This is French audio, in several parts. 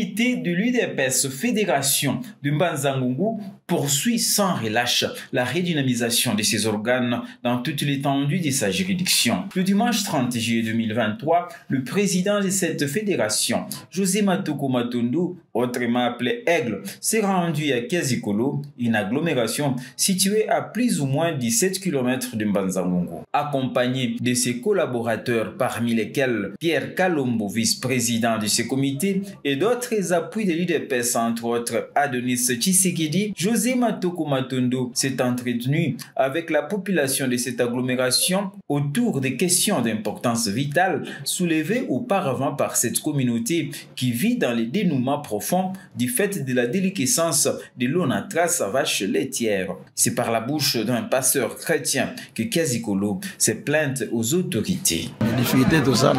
comité de l'UDPS Fédération de Mbanza-Ngungu poursuit sans relâche la redynamisation de ses organes dans toute l'étendue de sa juridiction. Le dimanche 30 juillet 2023, le président de cette fédération, José Matoko Matondo, autrement appelé Aigle, s'est rendu à Kiazikolo, une agglomération située à plus ou moins 17 km de Mbanza-Ngungu. Accompagné de ses collaborateurs, parmi lesquels Pierre Kalombo, vice-président de ce comité, et d'autres appuis de l'UDPS, entre autres Adonis Tshisekedi, José Matoko Matondo s'est entretenu avec la population de cette agglomération autour des questions d'importance vitale soulevées auparavant par cette communauté qui vit dans les dénouements profonds du fait de la déliquescence de l'onatras à vache laitière. C'est par la bouche d'un pasteur chrétien que Kiazikolo s'est plainte aux autorités. Les difficultés de ça,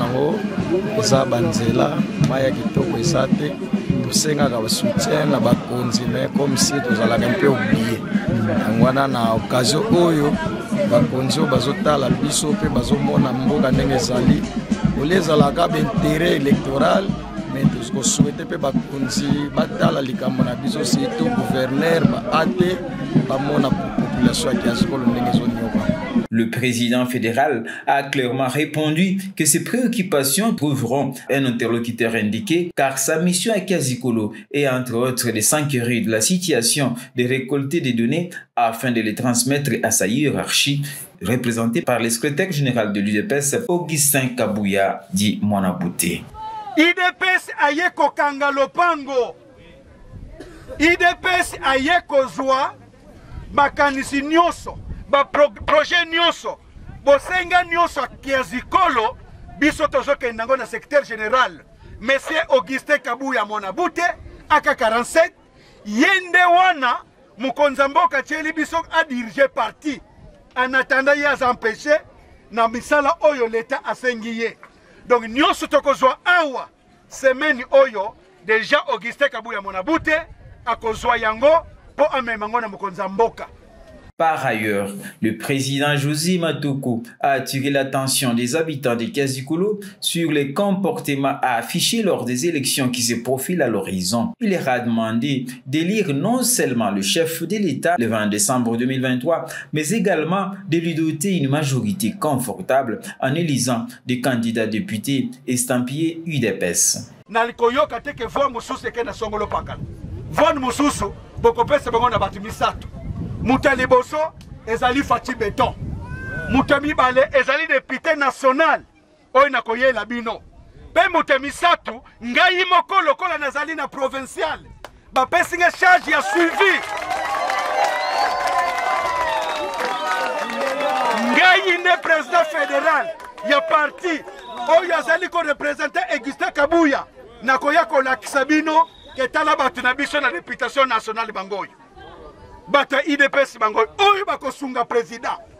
ça banzela, maya kitoko esate, tosenga ka soutien na bakonzi mais comme si tozala un peu oublié. Ngwana na occasion oyo bakonzi bazotala biso pe bazomona mboka ndenge ezali, olezalaka intérêt électoral mais tozoko souhaiter pe bakonzi batala likambo na biso surtout gouverneur baate bamona population ya Kiazikolo ndenge ezonyoka. Le président fédéral a clairement répondu que ses préoccupations trouveront un interlocuteur indiqué car sa mission à Kiazikolo est entre autres de s'enquérir de la situation, de récolter des données afin de les transmettre à sa hiérarchie, représentée par le secrétaire général de l'UDPS, Augustin Kabouya, dit Mwanabouté. UDPS aye kokanga lopango. UDPS aye kozwa makanisi nyonso. Projet nyonso bosenga nyonso Kiazikolo biso tozoke nango na secrétaire général monsieur Augustin Kabouya Mwanabouté aka 47 yende wana mukonza mboka tieli biso a diriger parti en attendant ya empêché na misala oyo leta asengi ye donc nyonso tokozwa awa semaine oyo déjà Augustin Kabouya Mwanabouté akozwa yango po amemango na mukonza mboka. Par ailleurs, le président José Matoko a attiré l'attention des habitants de Kiazikolo sur les comportements à afficher lors des élections qui se profilent à l'horizon. Il leur a demandé d'élire non seulement le chef de l'État le 20 décembre 2023, mais également de lui doter une majorité confortable en élisant des candidats députés estampillés UDPS. Moutali Bosso, ezali Fati Béton. Moutami Balé, ezali député national. Oy nakoye la bino. Pe Moutami Satou, ngai moko lokola nazali na provincial. Ba pesinga charge ya suivi. Ngai ne président fédéral, ya parti. Oy azali ko représenter Augustin Kabouya. Nakoya ko lakisa bino ke tala batu na biso na députation nationale bangoy.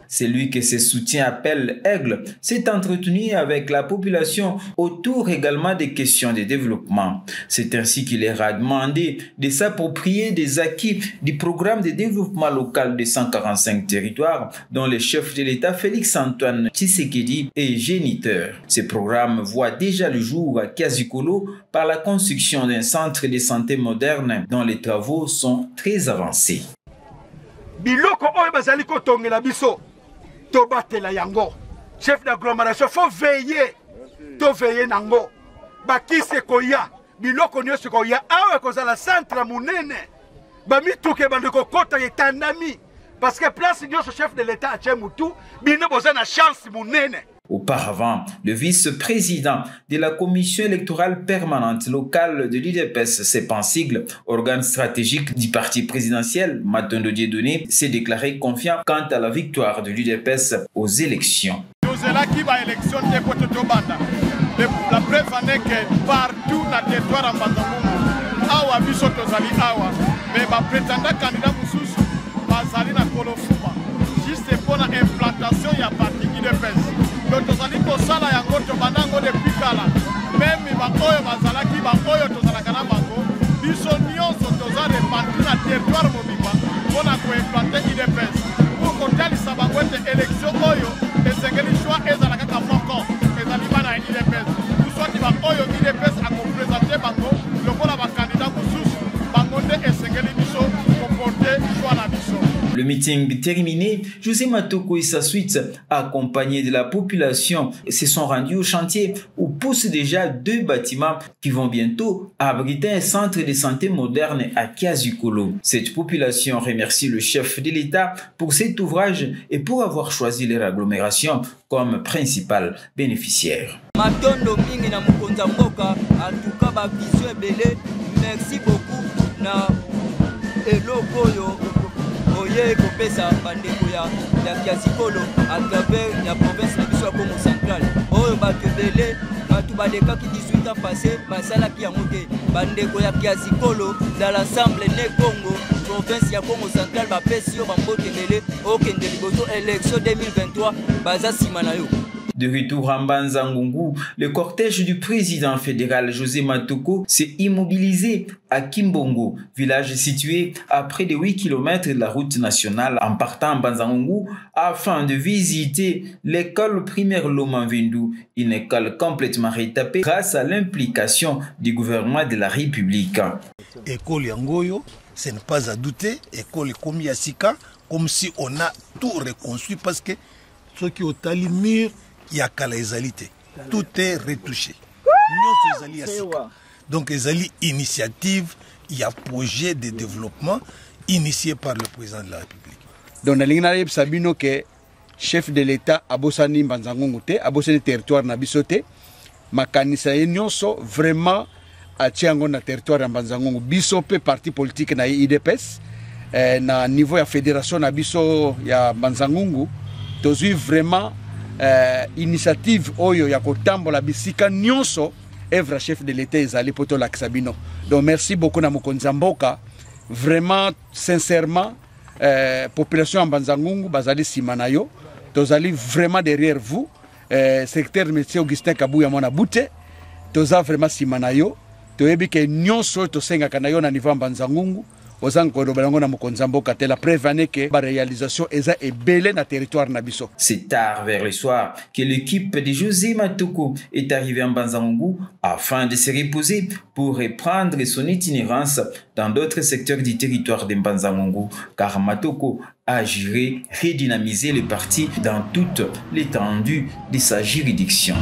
Celui que ses soutiens appellent Aigle s'est entretenu avec la population autour également des questions de développement. C'est ainsi qu'il leur a demandé de s'approprier des acquis du programme de développement local de 145 territoires dont le chef de l'État Félix-Antoine Tshisekedi est géniteur. Ce programme voit déjà le jour à Kiazikolo par la construction d'un centre de santé moderne dont les travaux sont très avancés. Biloko oyo bazali ko tongela biso to batela yango chef d'agglomération faut veiller nango bakise koya biloko nyonso koya awa kozala centre munene bamituke bandeko kota etandami parce que place nyonso chef de l'état atie mutu bino boza na chance munene. Auparavant, le vice-président de la commission électorale permanente locale de l'UDPS, sigle, organe stratégique du parti présidentiel, Matondo Dieudonné, s'est déclaré confiant quant à la victoire de l'UDPS aux élections. La preuve en est que partout dans le territoire en Mbanza-Ngungu, awa biso tozali awa, mais ma prétendant candidat mususu bazali na kolofuma, juste pour l'implantation ya parti UDPS. Donc tozali kosala yango tobandango depuis kala, même bakoyo bazalaki bakoyo tozalaka na bango, biso nyonso toza reparti na territoire mobimba mpona koimplante UDPS. Pour kotalisa bango ete élection oyo esengeli choix ezala kaka moko ezali bana ya UDPS. Soit bakoyo UDPS akopresente bango lokola baka Le meeting terminé, José Matoko et sa suite, accompagnés de la population, se sont rendus au chantier où poussent déjà 2 bâtiments qui vont bientôt abriter un centre de santé moderne à Kiazikolo. Cette population remercie le chef de l'État pour cet ouvrage et pour avoir choisi leur agglomération comme principal bénéficiaire. Matondo mingi na mukonza mboka, en tout cas ba vision ebele. Merci beaucoup na eloko yo oye kopesa bandeko ya Kiazikolo à travers la province de biso ya Congo central. Oyo bato ebele bato baleka ki 18 ans passé basalaki yango te. Bandeko ya Kiazikolo dans l'ensemble ne Congo province ya Congo central bapesi yo bambote ebele okende liboso élection 2023 baza nsima na yo. De retour en Mbanza-Ngungu, le cortège du président fédéral José Matoko s'est immobilisé à Kimbongo, village situé à près de 8 km de la route nationale en partant en Mbanza-Ngungu afin de visiter l'école primaire Lomanvendu, une école complètement retapée grâce à l'implication du gouvernement de la République. École Yangoyo, ce n'est pas à douter, école comme Yassika, comme si on a tout reconstruit parce que ceux qui ont talimir, il y a qu'à les alités. Tout est retouché. Donc, les initiatives, il y a projet de développement initié par le président de la République. Donc, dans Sabino que chef de l'État Abosani Mbanza-Ngungu Abosani territoire na bisote, makanisa nyonso vraiment a tiango na territoire na Mbanza-Ngungu. Bisope parti politique na IDPS na niveau ya fédération na biso ya Mbanza-Ngungu, tozui vraiment initiative oyo ya kotambola bisika nyonso evra chef de l'État ezali poto la Sabino. Donc merci beaucoup na mokonzi mboka, vraiment sincèrement population ya Mbanza-Ngungu bazali sima na yo, tozali vraiment derrière vous. Secrétaire de métier Augustin Kabuya mwana bute toza vraiment sima na yo, toyebi ke nyonso tosengaka na yo na niveau ya Mbanza-Ngungu. La preuve que la réalisation est belle dans territoire nabiso. C'est tard vers le soir que l'équipe de José Matoko est arrivée en Mbanza-Ngungu afin de se reposer pour reprendre son itinérance dans d'autres secteurs du territoire de Mbanza-Ngungu, car Matoko a juré redynamiser le parti dans toute l'étendue de sa juridiction.